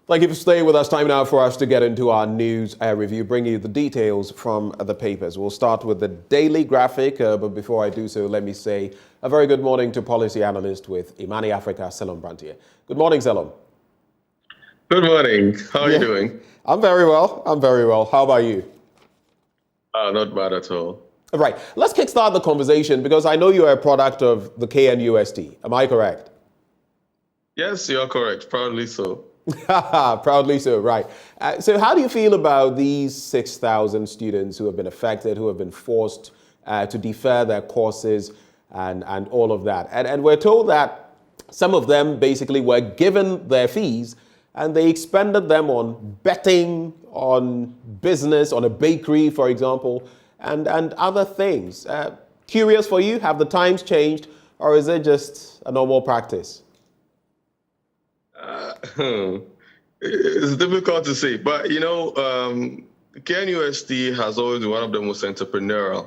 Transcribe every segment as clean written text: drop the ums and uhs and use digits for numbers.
Thank you for staying with us. Time now for us to get into our news review, bringing you the details from the papers. We'll start with the Daily Graphic, but before I do so, let me say a very good morning to policy analyst with Imani Africa, Selom Brantier. Good morning, Selom. Good morning. How are you doing? I'm very well. How about you? Not bad at all. All right. Let's kickstart the conversation because I know you're a product of the KNUST. Am I correct? Yes, you're correct. Proudly so. Proudly so, right. So how do you feel about these 6,000 students who have been affected, who have been forced to defer their courses and all of that? And we're told that some of them basically were given their fees and they expended them on betting, on business, on a bakery, for example, and other things. Curious for you, have the times changed or is it just a normal practice? It's difficult to say, but KNUST has always been one of the most entrepreneurial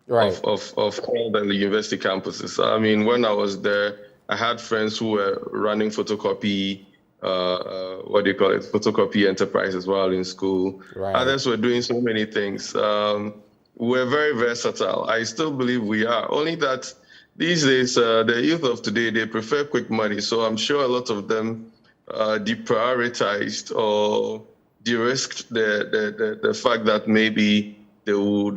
of all the university campuses. I mean, when I was there, I had friends who were running photocopy, photocopy enterprises while in school. Right. Others were doing so many things. We're very versatile. I still believe we are. Only that these days, the youth of today, they prefer quick money. So I'm sure a lot of them deprioritized or de-risked the fact that maybe they will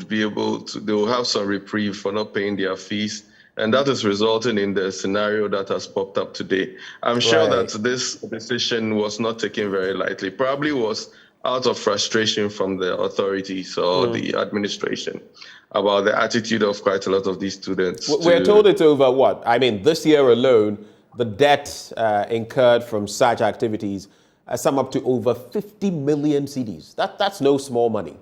have some reprieve for not paying their fees. And that is resulting in the scenario that has popped up today. I'm sure that this decision was not taken very lightly, probably was out of frustration from the authorities or the administration about the attitude of quite a lot of these students. We're told it's over what? I mean, this year alone, the debt incurred from such activities sum up to over 50 million cedis. That's no small money.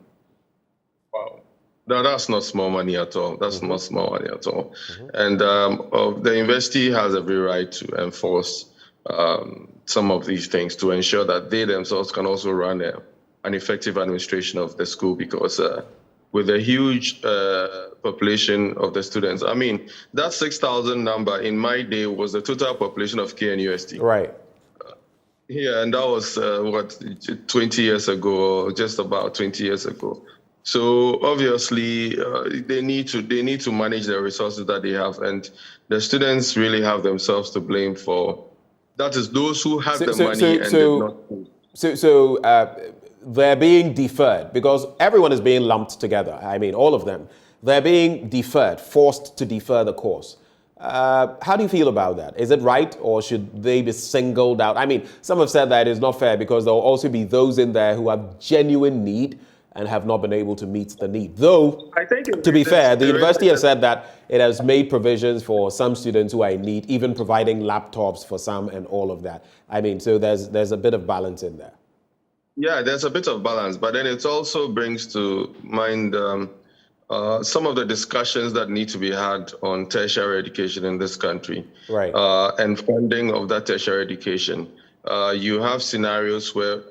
Wow. No, that's not small money at all. That's not small money at all. And the university has every right to enforce some of these things to ensure that they themselves can also run an effective administration of the school because with a huge population of the students. I mean, that 6,000 number in my day was the total population of KNUST. Right. Yeah, and that was 20 years ago, just about 20 years ago. So obviously, they need to manage the resources that they have, and the students really have themselves to blame for. That is those who had the money and did not. So they're being deferred because everyone is being lumped together. I mean, all of them. They're being deferred, forced to defer the course. How do you feel about that? Is it right or should they be singled out? I mean, some have said that it's not fair because there will also be those in there who have genuine need and have not been able to meet the need. Though, to be fair, the university has said that it has made provisions for some students who are in need, even providing laptops for some and all of that. I mean, so there's a bit of balance in there. Yeah, there's a bit of balance, but then it also brings to mind some of the discussions that need to be had on tertiary education in this country, and funding of that tertiary education. You have scenarios where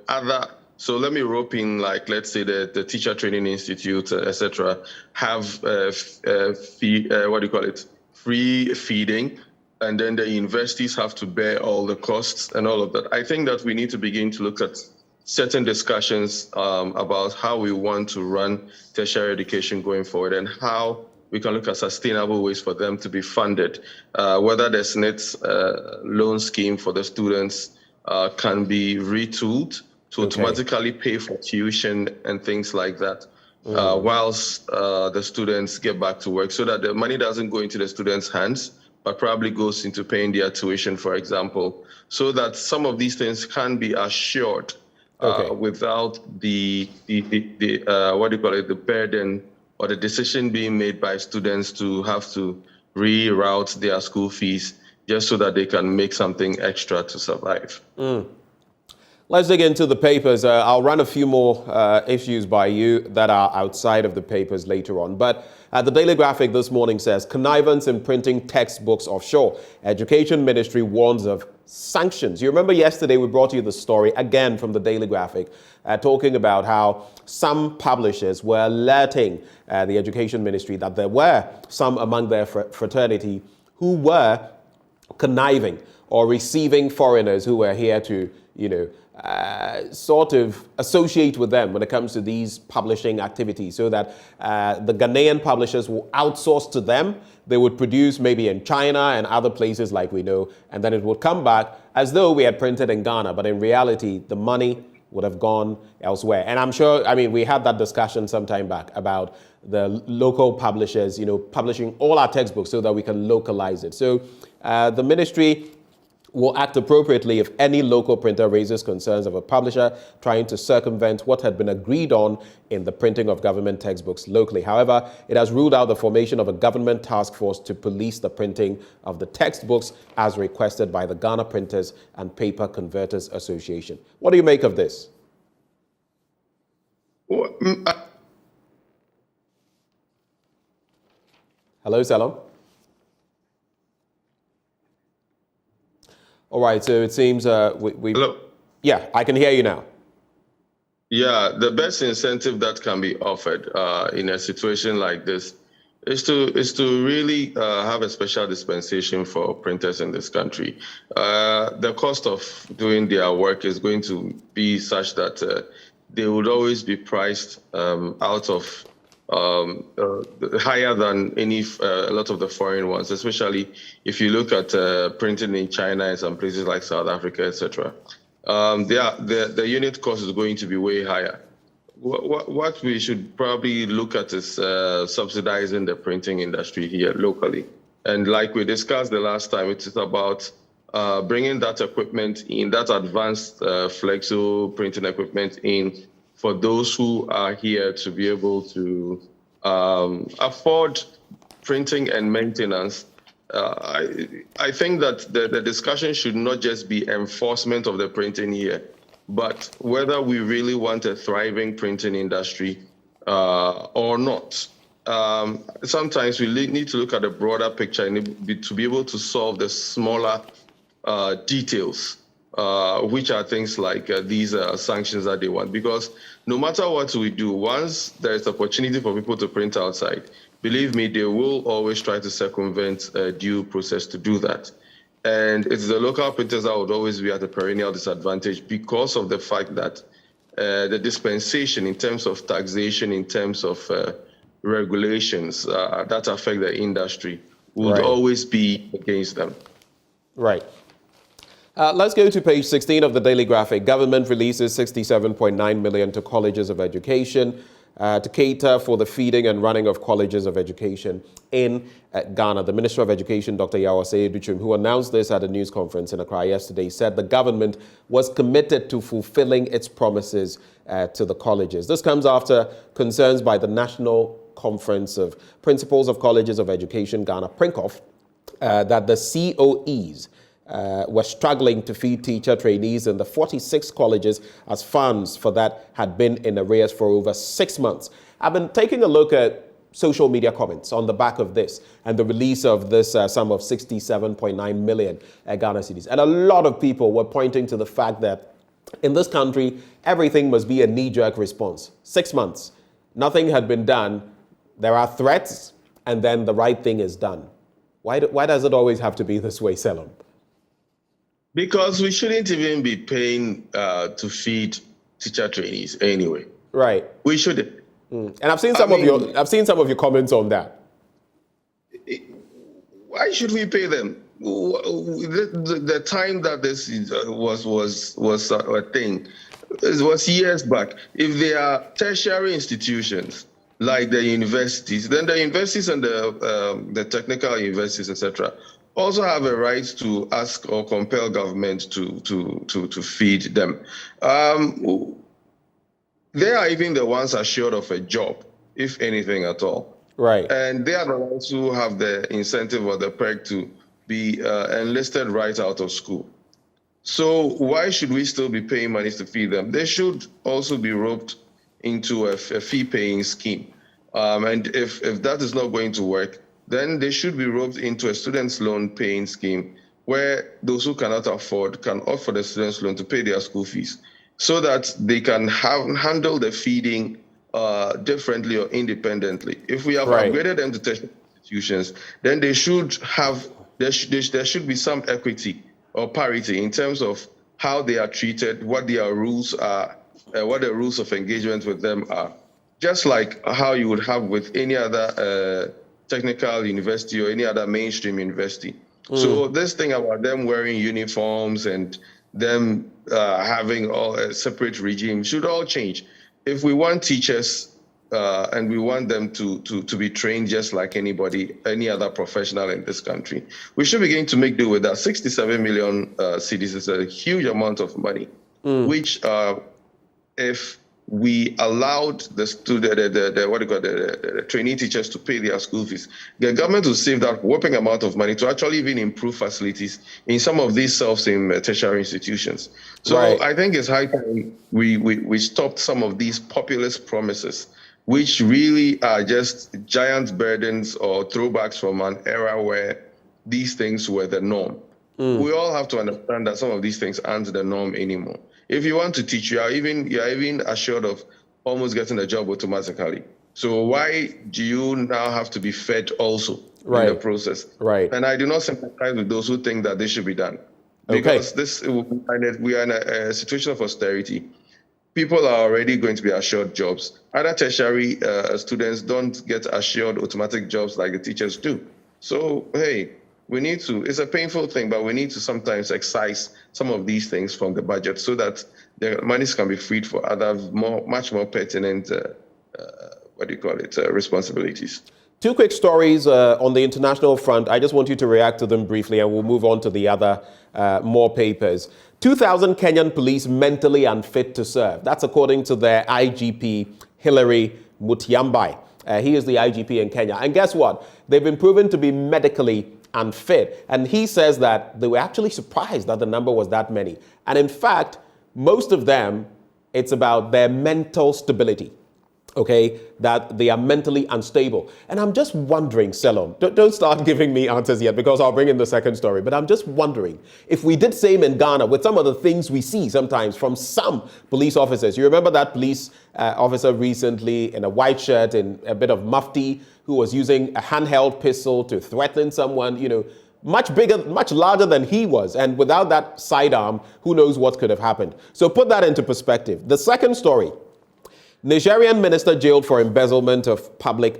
so let me rope in, like, let's say the Teacher Training Institute, etc., have free feeding, and then the universities have to bear all the costs and all of that. I think that we need to begin to look at certain discussions about how we want to run tertiary education going forward and how we can look at sustainable ways for them to be funded, whether the SNIT's loan scheme for the students can be retooled to automatically pay for tuition and things like that, whilst the students get back to work, so that the money doesn't go into the students' hands, but probably goes into paying their tuition, for example, so that some of these things can be assured without the burden or the decision being made by students to have to reroute their school fees just so that they can make something extra to survive. Let's dig into the papers. I'll run a few more issues by you that are outside of the papers later on. But the Daily Graphic this morning says, connivance in printing textbooks offshore. Education Ministry warns of sanctions. You remember yesterday we brought you the story again from the Daily Graphic talking about how some publishers were alerting the Education Ministry that there were some among their fraternity who were conniving or receiving foreigners who were here to, sort of associate with them when it comes to these publishing activities, so that the Ghanaian publishers will outsource to them. They would produce maybe in China and other places like we know, and then it would come back as though we had printed in Ghana, but in reality, the money would have gone elsewhere. And I'm sure, I mean, we had that discussion some time back about the local publishers, publishing all our textbooks so that we can localize it. So the ministry will act appropriately if any local printer raises concerns of a publisher trying to circumvent what had been agreed on in the printing of government textbooks locally. However, it has ruled out the formation of a government task force to police the printing of the textbooks as requested by the Ghana Printers and Paper Converters Association. What do you make of this? Hello, Salom. All right, so it seems we Hello. Yeah, I can hear you now. Yeah, the best incentive that can be offered in a situation like this is to really have a special dispensation for printers in this country. The cost of doing their work is going to be such that they would always be priced out of higher than a lot of the foreign ones, especially if you look at printing in China and some places like South Africa, etc. The unit cost is going to be way higher. What we should probably look at is subsidizing the printing industry here locally. And like we discussed the last time, it is about bringing that equipment in, that advanced flexo printing equipment in, for those who are here to be able to afford printing and maintenance. I think that the discussion should not just be enforcement of the printing here, but whether we really want a thriving printing industry or not. Sometimes we need to look at the broader picture and to be able to solve the smaller details, which are things like these sanctions that they want. Because no matter what we do, once there is opportunity for people to print outside, believe me, they will always try to circumvent a due process to do that. And it's the local printers that would always be at a perennial disadvantage because of the fact that the dispensation in terms of taxation, in terms of regulations that affect the industry would always be against them. Right. Let's go to page 16 of the Daily Graphic. Government releases 67.9 million to colleges of education to cater for the feeding and running of colleges of education in Ghana. The Minister of Education, Dr. Yawase Duchum, who announced this at a news conference in Accra yesterday, said the government was committed to fulfilling its promises to the colleges. This comes after concerns by the National Conference of Principals of Colleges of Education, Ghana, PRINCOF, that the COEs were struggling to feed teacher trainees in the 46 colleges as funds for that had been in arrears for over 6 months. I've been taking a look at social media comments on the back of this and the release of this sum of 67.9 million Ghana cedis. And a lot of people were pointing to the fact that in this country, everything must be a knee-jerk response. 6 months, nothing had been done. There are threats, and then the right thing is done. Why does it always have to be this way, Selim? Because we shouldn't even be paying to feed teacher trainees anyway. Right. We shouldn't. And I've seen some of your comments on that. Why should we pay them? The time that this was a thing, it was years back. If they are tertiary institutions like the universities, then the universities and the technical universities, etc., also have a right to ask or compel government to feed them. They are even the ones assured of a job, if anything at all. Right. And they are the ones who have the incentive or the perk to be enlisted right out of school. So why should we still be paying money to feed them? They should also be roped into a fee-paying scheme. And if that is not going to work, then they should be roped into a student's loan paying scheme where those who cannot afford can opt for the student's loan to pay their school fees so that they can handle the feeding differently or independently. If we have upgraded them to tertiary institutions, then they should have, there should be some equity or parity in terms of how they are treated, what their rules are, what the rules of engagement with them are. Just like how you would have with any other technical university or any other mainstream university. So this thing about them wearing uniforms and them having all a separate regime should all change. If we want teachers and we want them to be trained just like anybody, any other professional in this country, we should begin to make do with that. 67 million cedis is a huge amount of money, which if we allowed the student, the trainee teachers to pay their school fees, the government will save that whopping amount of money to actually even improve facilities in some of these self-same tertiary institutions. So right. I think it's high time we stopped some of these populist promises, which really are just giant burdens or throwbacks from an era where these things were the norm. We all have to understand that some of these things aren't the norm anymore. If you want to teach, you are even assured of almost getting a job automatically. So why do you now have to be fed also in the process? Right. And I do not sympathize with those who think that this should be done. Because we are in a situation of austerity. People are already going to be assured jobs. Other tertiary students don't get assured automatic jobs like the teachers do. So, hey, we need to, it's a painful thing, but we need to sometimes excise some of these things from the budget so that the monies can be freed for other much more pertinent, responsibilities. Two quick stories on the international front. I just want you to react to them briefly and we'll move on to the other more papers. 2,000 Kenyan police mentally unfit to serve. That's according to their IGP, Hilary Mutyambai. He is the IGP in Kenya. And guess what? They've been proven to be medically unfit. And he says that they were actually surprised that the number was that many. And in fact, most of them, it's about their mental stability. Okay, that they are mentally unstable. And I'm just wondering, Selom, don't start giving me answers yet because I'll bring in the second story, but I'm just wondering if we did same in Ghana with some of the things we see sometimes from some police officers. You remember that police officer recently in a white shirt and a bit of mufti who was using a handheld pistol to threaten someone, you know, much bigger, much larger than he was. And without that sidearm, who knows what could have happened. So put that into perspective. The second story, Nigerian minister jailed for embezzlement of public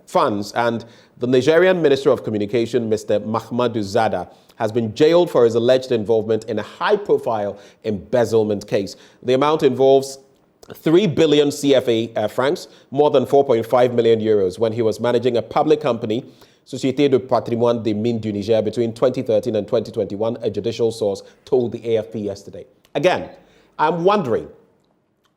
funds, and the Nigerian Minister of Communication, Mr. Mahmoud Zada, has been jailed for his alleged involvement in a high-profile embezzlement case. The amount involves 3 billion CFA francs, more than 4.5 million euros, when he was managing a public company, Société de Patrimoine des Mines du Niger, between 2013 and 2021, a judicial source told the AFP yesterday. Again, I'm wondering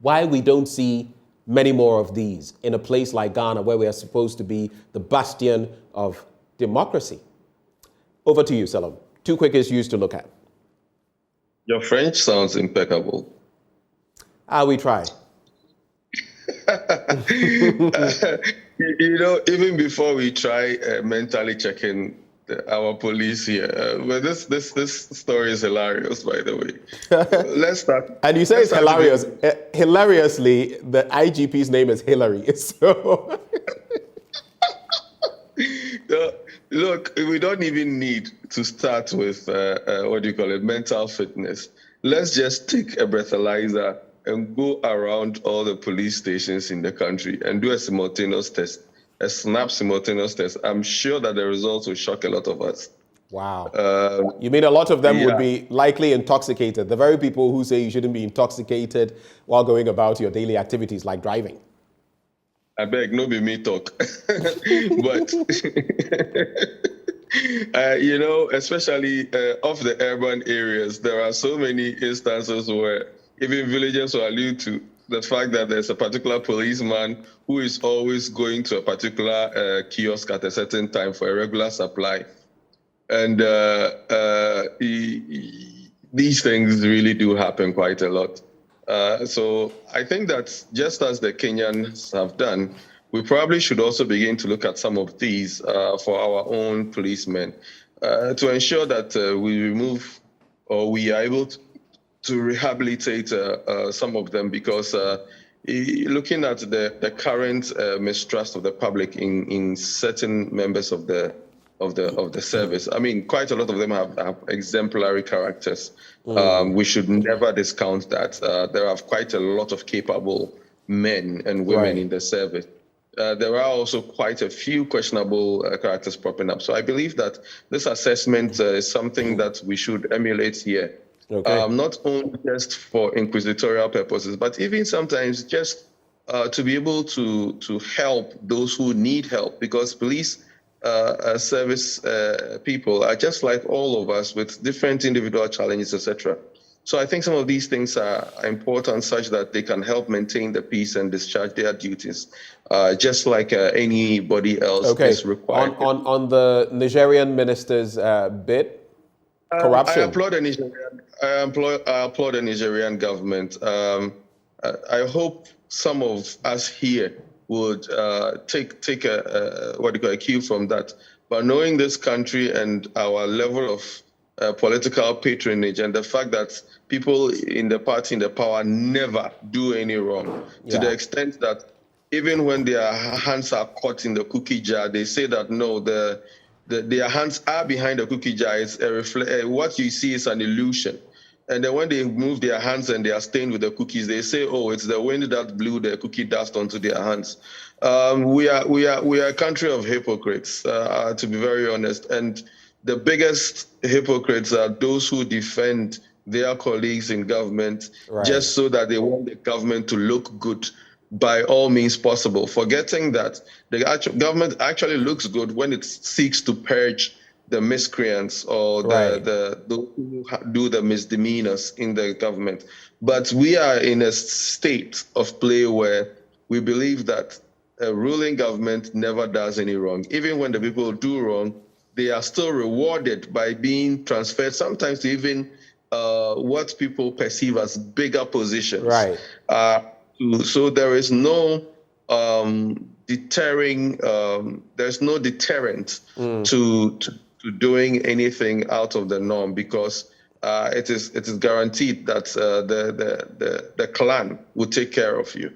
why we don't see many more of these in a place like Ghana, where we are supposed to be the bastion of democracy. Over to you, Selom. Two quick issues to look at. Your French sounds impeccable. We try. You know, even before we try mentally checking our police here, but this story is hilarious, by the way. Let's start. And you say it's hilarious. Hilariously, the IGP's name is Hillary. So, look, we don't even need to start with mental fitness. Let's just take a breathalyzer and go around all the police stations in the country and do a simultaneous test. A snap simultaneous test. I'm sure that the results will shock a lot of us. Wow. You mean a lot of them would be likely intoxicated? The very people who say you shouldn't be intoxicated while going about your daily activities like driving. I beg, no be me talk. But, you know, especially off the urban areas, there are so many instances where even villagers will allude to the fact that there's a particular policeman who is always going to a particular kiosk at a certain time for a regular supply. And these things really do happen quite a lot. So I think that just as the Kenyans have done, we probably should also begin to look at some of these for our own policemen to ensure that we remove or we are able to rehabilitate some of them, because looking at the current mistrust of the public in certain members of the of the service. I mean, quite a lot of them have exemplary characters. We should never discount that. There are quite a lot of capable men and women in the service. There are also quite a few questionable characters popping up. So I believe that this assessment is something that we should emulate here. Not only just for inquisitorial purposes, but even sometimes just to be able to help those who need help, because police service people are just like all of us with different individual challenges, etc. So I think some of these things are important such that they can help maintain the peace and discharge their duties, just like anybody else is required. On the Nigerian minister's bid, corruption. I applaud the Nigerian government. I hope some of us here would take a cue from that. But knowing this country and our level of political patronage and the fact that people in the party in the power never do any wrong, to the extent that even when their hands are caught in the cookie jar, they say that no, their hands are behind the cookie jar. It's what you see is an illusion. And then when they move their hands and they are stained with the cookies, they say, "Oh, it's the wind that blew the cookie dust onto their hands." We are a country of hypocrites, to be very honest. And the biggest hypocrites are those who defend their colleagues in government just so that they want the government to look good by all means possible, forgetting that the government actually looks good when it seeks to purge the miscreants or those who do the misdemeanors in the government. But we are in a state of play where we believe that a ruling government never does any wrong. Even when the people do wrong, they are still rewarded by being transferred, sometimes to even what people perceive as bigger positions. So there is no there's no deterrent to doing anything out of the norm, because it is guaranteed that the clan will take care of you.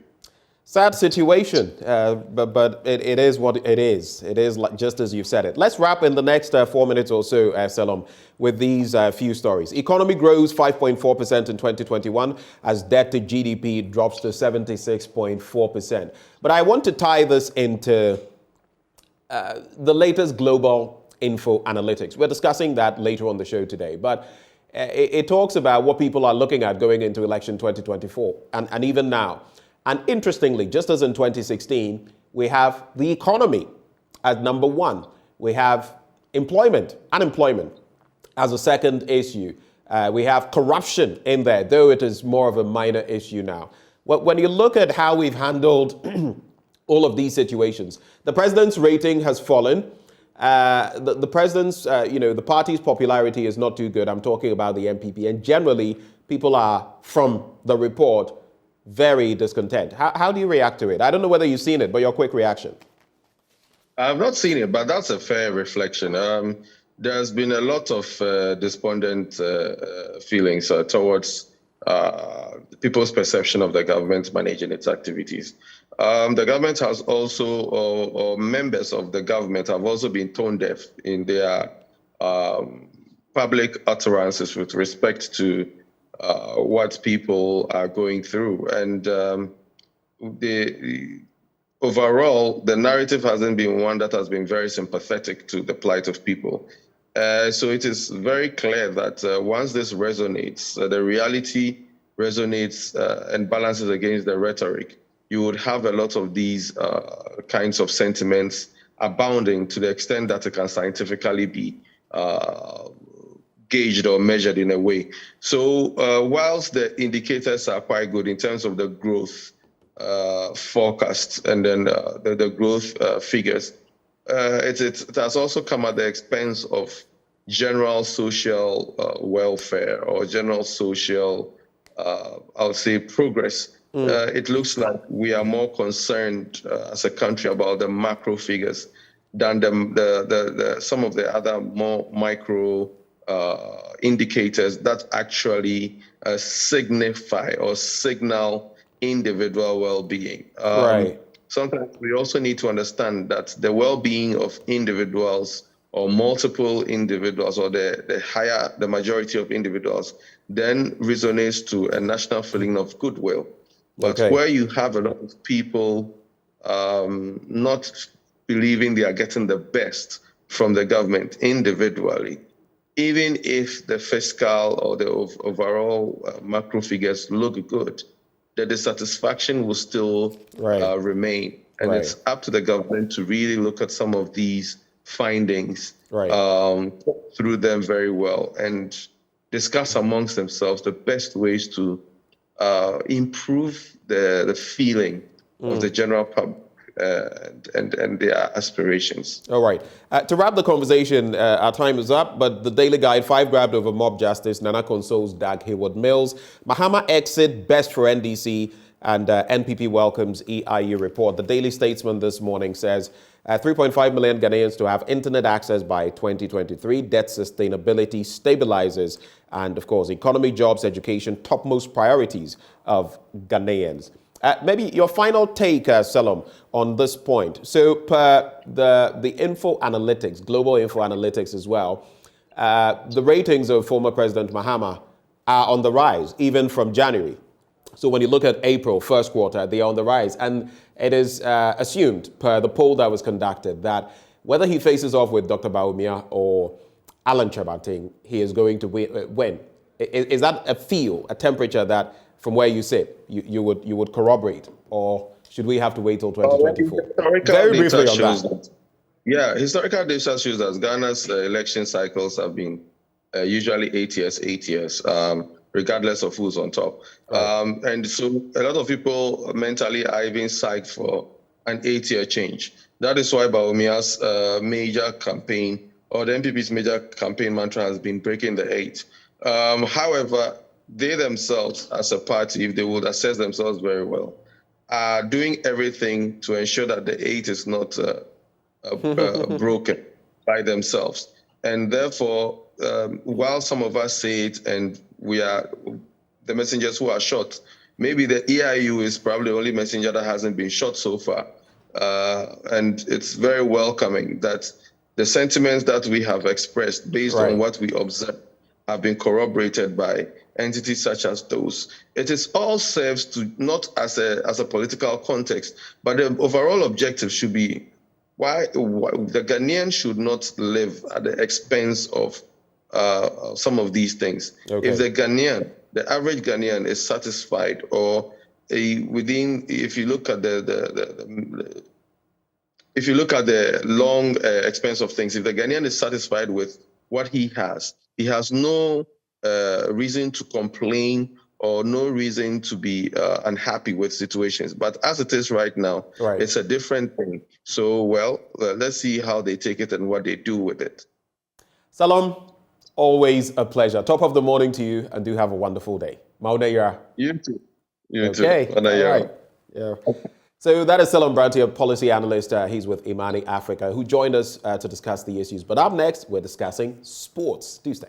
Sad situation, but it is what it is. It is like, just as you've said it. Let's wrap in the next 4 minutes or so, Selom, with these few stories. Economy grows 5.4% in 2021 as debt to GDP drops to 76.4%. But I want to tie this into the latest global info analytics. We're discussing that later on the show today, but it talks about what people are looking at going into election 2024 and even now. And interestingly, just as in 2016, we have the economy as number one. We have unemployment as a second issue. We have corruption in there, though it is more of a minor issue now. When you look at how we've handled all of these situations, the president's rating has fallen. The president's, the party's popularity is not too good. I'm talking about the MPP. And generally, people are, from the report, very discontent. How do you react to it? I don't know whether you've seen it, but your quick reaction. I've not seen it, but that's a fair reflection. There's been a lot of despondent feelings towards people's perception of the government managing its activities. The government has also, or members of the government have also been tone deaf in their public utterances with respect to what people are going through. And overall, the narrative hasn't been one that has been very sympathetic to the plight of people. So it is very clear that once this resonates, the reality resonates and balances against the rhetoric, you would have a lot of these kinds of sentiments abounding to the extent that it can scientifically be gauged or measured in a way. So whilst the indicators are quite good in terms of the growth forecasts and then the growth figures, it has also come at the expense of general social welfare or general social, I would say, progress. It looks like we are more concerned as a country about the macro figures than some of the other more micro indicators that actually signify or signal individual well-being. Sometimes we also need to understand that the well-being of individuals or multiple individuals, or the majority of individuals, then resonates to a national feeling of goodwill. But where you have a lot of people not believing they are getting the best from the government individually, even if the fiscal or the overall macro figures look good, the dissatisfaction will still remain. And it's up to the government to really look at some of these findings, through them very well, and discuss amongst themselves the best ways to improve the feeling of the general public and their aspirations. All right. To wrap the conversation, our time is up, but the Daily Guide, 5 grabbed over mob justice, Nana consoles Dag Hayward Mills, Mahama exit, best for NDC, and NPP welcomes EIU report. The Daily Statesman this morning says 3.5 million Ghanaians to have internet access by 2023, debt sustainability stabilizes, and of course, economy, jobs, education, topmost priorities of Ghanaians. Maybe your final take, Salom, on this point. So per the info analytics, global info analytics as well, the ratings of former President Mahama are on the rise, even from January. So when you look at April, first quarter, they are on the rise. And it is assumed, per the poll that was conducted, that whether he faces off with Dr. Bawumia or Alan Chabating, he is going to win. Is that a feel, a temperature that, from where you sit, you would corroborate? Or should we have to wait till 2024? Very briefly on that. Yeah, historical data shows that Ghana's election cycles have been usually 8 years. Regardless of who's on top. And so a lot of people mentally are even psyched for an 8-year change. That is why Bawumia's major campaign, or the NPP's major campaign mantra, has been breaking the 8. However, they themselves, as a party, if they would assess themselves very well, are doing everything to ensure that the 8 is not broken by themselves. And therefore, while some of us say it and we are the messengers who are shot, maybe the EIU is probably the only messenger that hasn't been shot so far. And it's very welcoming that the sentiments that we have expressed based on what we observe have been corroborated by entities such as those. It is all serves to not as a political context, but the overall objective should be why the Ghanaian should not live at the expense of some of these things. If the average Ghanaian is satisfied, or if you look at the long expense of things, if the Ghanaian is satisfied with what he has no reason to complain or no reason to be unhappy with situations. But as it is right now, it's a different thing. So, let's see how they take it and what they do with it. Salom, always a pleasure. Top of the morning to you, and do have a wonderful day. Maunayara. You too. You too. All right. Yeah. So that is Salom Branty, a policy analyst. He's with Imani Africa, who joined us to discuss the issues. But up next, we're discussing sports. Do stay.